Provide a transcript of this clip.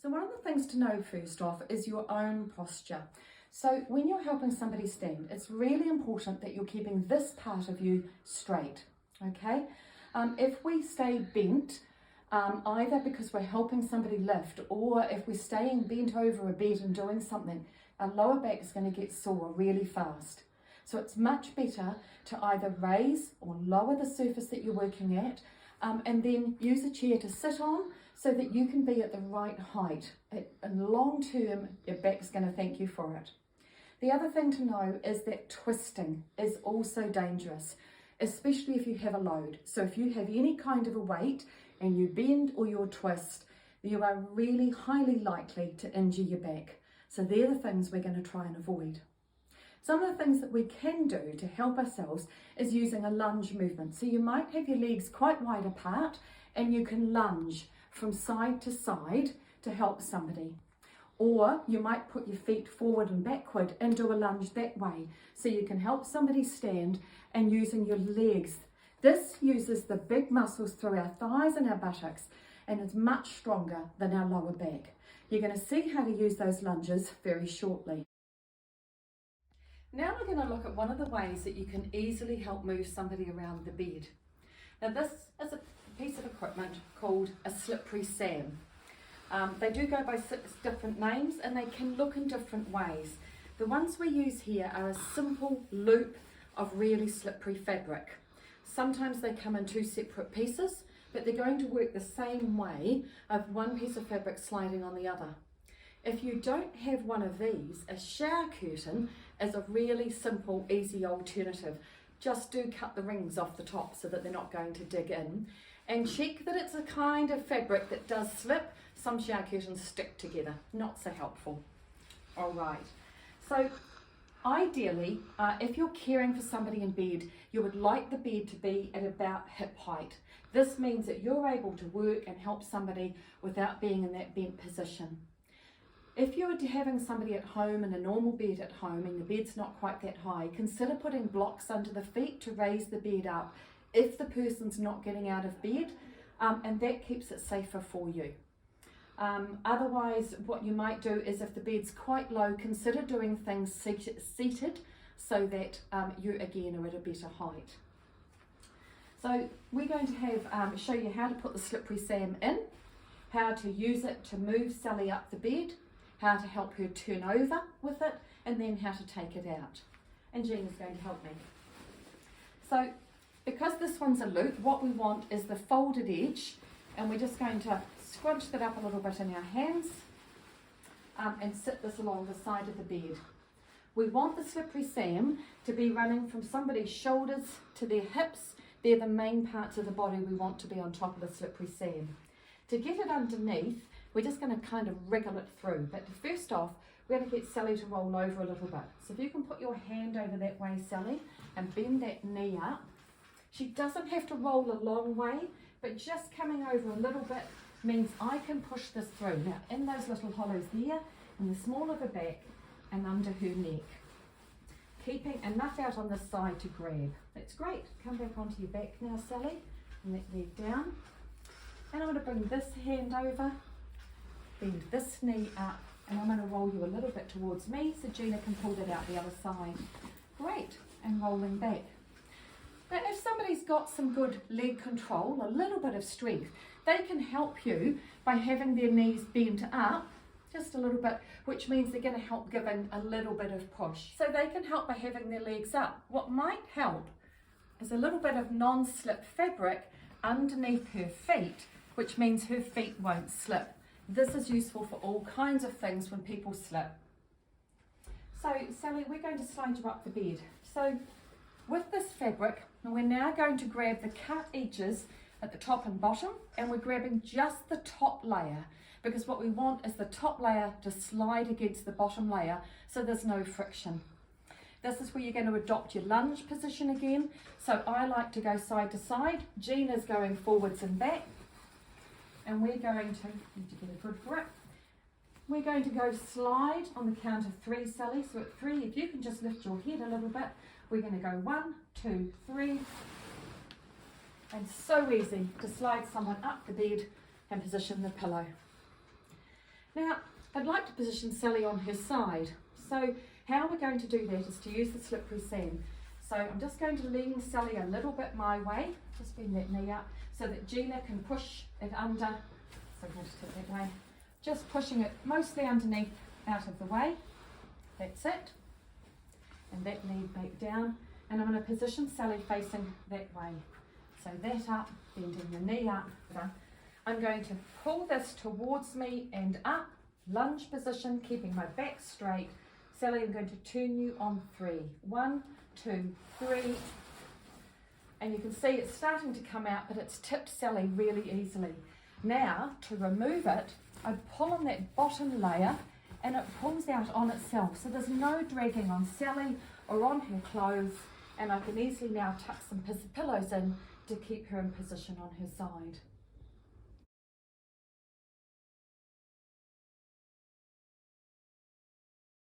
So one of the things to know first off is your own posture. So when you're helping somebody stand, it's really important that you're keeping this part of you straight, okay? If we stay bent, either because we're helping somebody lift or if we're staying bent over a bed and doing something, our lower back is going to get sore really fast. So it's much better to either raise or lower the surface that you're working at, and then use a chair to sit on so that you can be at the right height. In long term, your back's going to thank you for it. The other thing to know is that twisting is also dangerous, especially if you have a load. So if you have any kind of a weight and you bend or you twist, you are really highly likely to injure your back. So they're the things we're going to try and avoid. Some of the things that we can do to help ourselves is using a lunge movement. So you might have your legs quite wide apart and you can lunge from side to side to help somebody. Or you might put your feet forward and backward and do a lunge that way. So you can help somebody stand and using your legs. This uses the big muscles through our thighs and our buttocks and is much stronger than our lower back. You're going to see how to use those lunges very shortly. Now we're going to look at one of the ways that you can easily help move somebody around the bed. Now this is a piece of equipment called a slippery Sam. They do go by 6 different names and they can look in different ways. The ones we use here are a simple loop of really slippery fabric. Sometimes they come in 2 separate pieces, but they're going to work the same way of one piece of fabric sliding on the other. If you don't have one of these, a shower curtain is a really simple, easy alternative. Just do cut the rings off the top so that they're not going to dig in. And check that it's a kind of fabric that does slip. Some shower curtains stick together, not so helpful. All right, so ideally, if you're caring for somebody in bed, you would like the bed to be at about hip height. This means that you're able to work and help somebody without being in that bent position. If you're having somebody at home in a normal bed at home and the bed's not quite that high, consider putting blocks under the feet to raise the bed up if the person's not getting out of bed, and that keeps it safer for you. Otherwise, what you might do is if the bed's quite low, consider doing things seated so that you again are at a better height. So we're going to show you how to put the slippery Sam in, how to use it to move Sally up the bed, how to help her turn over with it, and then how to take it out. And Jean is going to help me. So because this one's a loop, what we want is the folded edge, and we're just going to scrunch that up a little bit in our hands and sit this along the side of the bed. We want the slippery Sam to be running from somebody's shoulders to their hips. They're the main parts of the body we want to be on top of the slippery Sam. To get it underneath, we're just going to kind of wriggle it through. But first off, we're going to get Sally to roll over a little bit. So if you can put your hand over that way, Sally, and bend that knee up. She doesn't have to roll a long way, but just coming over a little bit means I can push this through. Now, in those little hollows there, in the small of her back and under her neck. Keeping enough out on this side to grab. That's great. Come back onto your back now, Sally, and that leg down. And I'm going to bring this hand over, bend this knee up, and I'm going to roll you a little bit towards me so Gina can pull that out the other side. Great, and rolling back. Now, if somebody's got some good leg control, a little bit of strength, they can help you by having their knees bent up just a little bit, which means they're going to help giving a little bit of push. So they can help by having their legs up. What might help is a little bit of non-slip fabric underneath her feet, which means her feet won't slip. This is useful for all kinds of things when people slip. So Sally, we're going to slide you up the bed. So with this fabric, we're now going to grab the cut edges at the top and bottom, and we're grabbing just the top layer, because what we want is the top layer to slide against the bottom layer so there's no friction. This is where you're going to adopt your lunge position again. So I like to go side to side. Gina's going forwards and back. And we're going to, need to get a good grip. We're going to go slide on the count of 3, Sally. So at 3, if you can just lift your head a little bit, we're going to go 1, 2, 3. And so easy to slide someone up the bed and position the pillow. Now, I'd like to position Sally on her side. So how we're going to do that is to use the slippery Sam. So I'm just going to lean Sally a little bit my way, just bend that knee up, so that Gina can push it under. So I'm going to take that way. Just pushing it mostly underneath, out of the way. That's it. And that knee back down. And I'm going to position Sally facing that way. So that up, bending the knee up. I'm going to pull this towards me and up, lunge position, keeping my back straight. Sally, I'm going to turn you on 3. 1, 2, 3. And you can see it's starting to come out, but it's tipped Sally really easily. Now, to remove it, I pull on that bottom layer and it pulls out on itself. So there's no dragging on Sally or on her clothes, and I can easily now tuck some pillows in to keep her in position on her side.